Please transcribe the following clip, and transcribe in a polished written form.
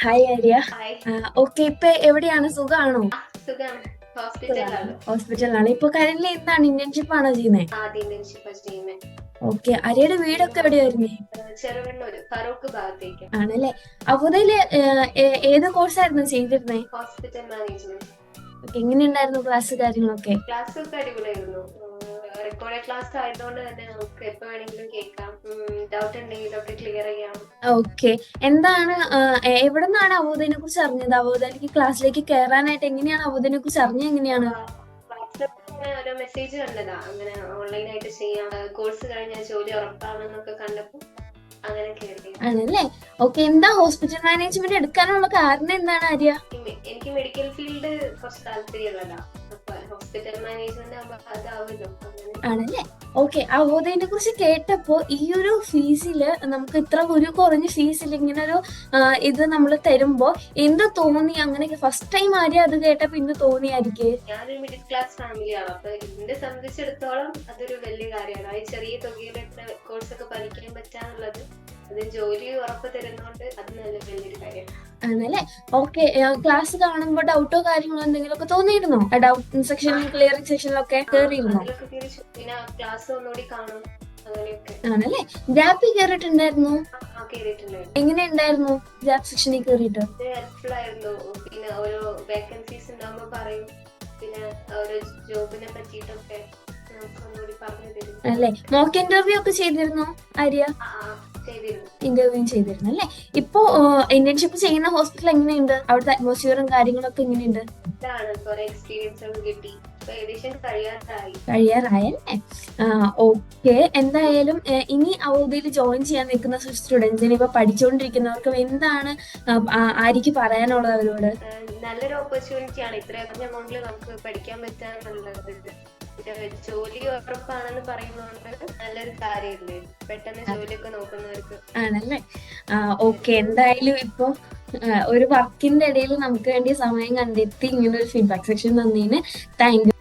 Hi Arya. Hi. Okay, ഇപ്പൊ എവിടെയാണ്? സുഖാണോ? സുഖാണ്. സുഖാണ്. ഹോസ്പിറ്റലിലാണ്. ഹോസ്പിറ്റലിലാണ്. ഇപ്പൊ കറന്റ് എന്താണ് ഇന്റേൺഷിപ്പ് ആണോ ചെയ്യുന്നത്? ആദ്യം ഇന്റേൺഷിപ്പ് ചെയ്യുന്നത്. ഓക്കെ, ആര്യയുടെ വീടൊക്കെ എവിടെയായിരുന്നേ? ചെറുവണ്ണൂര് ഫറൂഖ് ഭാഗത്തേക്ക്. ആണല്ലേ. അവതയില് ഏത് കോഴ്സായിരുന്നു ചെയ്തിരുന്നേ? Hospital management. ഓക്കെ, എങ്ങനെയുണ്ടായിരുന്നു ക്ലാസ് കാര്യങ്ങളൊക്കെ? ക്ലാസ് ഒക്കെ അടിപൊളിയായിരുന്നു. റെക്കോർഡഡ് ക്ലാസ് ആയതുകൊണ്ട് തന്നെ നമുക്ക് എപ്പോ വേണമെങ്കിലും കേൾക്കാം. ഡൗട്ട് ഉണ്ടെങ്കിലൊക്കെ ക്ലിയർ ചെയ്യാം. ഓക്കെ, എന്താണ് എവിടെ നിന്നാണ് അവോധനെ കുറിച്ച് അറിഞ്ഞത്? അവോധയിലേക്ക് ക്ലാസ്സിലേക്ക് കയറാനായിട്ട് എങ്ങനെയാണ് അവോധനെ കുറിച്ച് അറിഞ്ഞത്? എങ്ങനെയാണ്? വാട്സാപ്പിൽ ഓരോ മെസ്സേജ് കണ്ടതാ, അങ്ങനെ ഓൺലൈനായിട്ട് ചെയ്യാം, കോഴ്സ് കഴിഞ്ഞാൽ ജോലി ഉറപ്പാണെന്നൊക്കെ കണ്ടപ്പോൾ അങ്ങനെ കയറി. ആണല്ലേ. ഓക്കെ, എന്താ ഹോസ്പിറ്റൽ മാനേജ്മെന്റ് എടുക്കാനുള്ള കാരണം എന്താണ് ആര്യ? എനിക്ക് മെഡിക്കൽ ഫീൽഡ് കുറച്ച് താല്പര്യമുള്ളതാ. അപ്പൊ ഹോസ്പിറ്റൽ മാനേജ്മെന്റ് ആകുമ്പോ അതാവുമല്ലോ. ആണല്ലേ. ഓക്കെ, അവോധനെ കുറിച്ച് കേട്ടപ്പോ ഈ ഒരു ഫീസില് നമുക്ക് ഇത്ര ഒരു കുറഞ്ഞ ഫീസിൽ ഇങ്ങനെ ഒരു ഇത് നമ്മൾ തരുമ്പോ എന്ത് തോന്നി? അങ്ങനെയൊക്കെ ഫസ്റ്റ് ടൈം ആര്യ അത് കേട്ടപ്പോ എന്ത് തോന്നിയായിരിക്കും? ഞാനൊരു മിഡിൽ ക്ലാസ് ഫാമിലിയാണ്. അപ്പൊ എന്നെ സംബന്ധിച്ചിടത്തോളം അതൊരു വലിയ കാര്യമാണ്. ആ ചെറിയ തുകയിൽ കോഴ്സ് ഒക്കെ പഠിക്കാൻ പറ്റാന്നുള്ളത്, അത് ജോലി ഉറപ്പ് തരുന്നോണ്ട് അത് നല്ല വലിയൊരു കാര്യമാണ്. ആണല്ലേ. ഓക്കെ, ക്ലാസ് കാണുമ്പോ ഡൗട്ടോ കാര്യങ്ങളോ എന്തെങ്കിലുമൊക്കെ തോന്നിയിരുന്നോ? ഡൗട്ട് സെക്ഷനിൽ, ക്ലിയറിംഗ് സെക്ഷനിലൊക്കെ കയറിയിരുന്നോ? അതിലൊക്കെ തിരിച്ചു പിന്നെ ക്ലാസ് ഒന്നുകൂടി കാണും, അങ്ങനെയൊക്കെ. ആണല്ലേ. ഗ്യാപ്പിൽ കയറിയിട്ടുണ്ടായിരുന്നു? കേറിയിട്ടുണ്ടായിരുന്നു. എങ്ങനെ ഉണ്ടായിരുന്നു ഗ്യാപ് സെക്ഷനിൽ കയറിയിട്ട്? ഹെൽപ്ഫുൾ ആയിരുന്നു. പിന്നെ ഓരോ വേക്കൻസീസ് ഉണ്ടാകുമ്പോ പറയും, പിന്നെ ഓരോ ജോബിനെ പറ്റിയിട്ടൊക്കെ നമുക്ക് ഒന്നുകൂടി പറഞ്ഞു തരും. അല്ലേ. മോക്ക് ഇന്റർവ്യൂ ഒക്കെ ചെയ്തിരുന്നോ ആര്യ? ചെയ്തിരുന്നു. ഇന്റർവ്യൂ ചെയ്തിരുന്നു അല്ലേ. ഇപ്പോ ഇന്റേൺഷിപ്പ് ചെയ്യുന്ന ഹോസ്പിറ്റൽ എങ്ങനെയുണ്ട്? അവിടുത്തെ അറ്റ്മോസ്ഫിയറും കാര്യങ്ങളൊക്കെ എങ്ങനെയുണ്ട്? ഇതാണ് കുറെ എക്സ്പീരിയൻസ് ഒക്കെ കിട്ടി. ഇപ്പൊ ഏകദേശം കഴിയാറായി. കഴിയാറായല്ലേ. ഓക്കെ, എന്തായാലും ഇനി അവധിയിൽ ജോയിൻ ചെയ്യാൻ നിൽക്കുന്ന സ്റ്റുഡൻസിന്, ഇപ്പൊ പഠിച്ചുകൊണ്ടിരിക്കുന്നവർക്കും എന്താണ് ആര്യക്ക് പറയാനുള്ളത് അവരോട്? നല്ലൊരു ഓപ്പർച്യൂണിറ്റി ആണ്. ഇത്രയും കുറഞ്ഞ എമൗണ്ടിൽ നമുക്ക് പഠിക്കാൻ പറ്റാന്നുള്ളത്. ജോലി ഉറപ്പാണെന്ന് പറയുന്നതുകൊണ്ട് നല്ലൊരു കാര്യമില്ലേ, പെട്ടെന്ന് ജോലിയൊക്കെ നോക്കുന്നവർക്ക്. ആണല്ലേ. ഓക്കെ, എന്തായാലും ഇപ്പൊ ഒരു വർക്കിന്റെ ഇടയിൽ നമുക്ക് വേണ്ടി സമയം കണ്ടെത്തി ഇങ്ങനെ ഒരു ഫീഡ്ബാക്ക് സെക്ഷൻ തന്നതിന് താങ്ക് യു.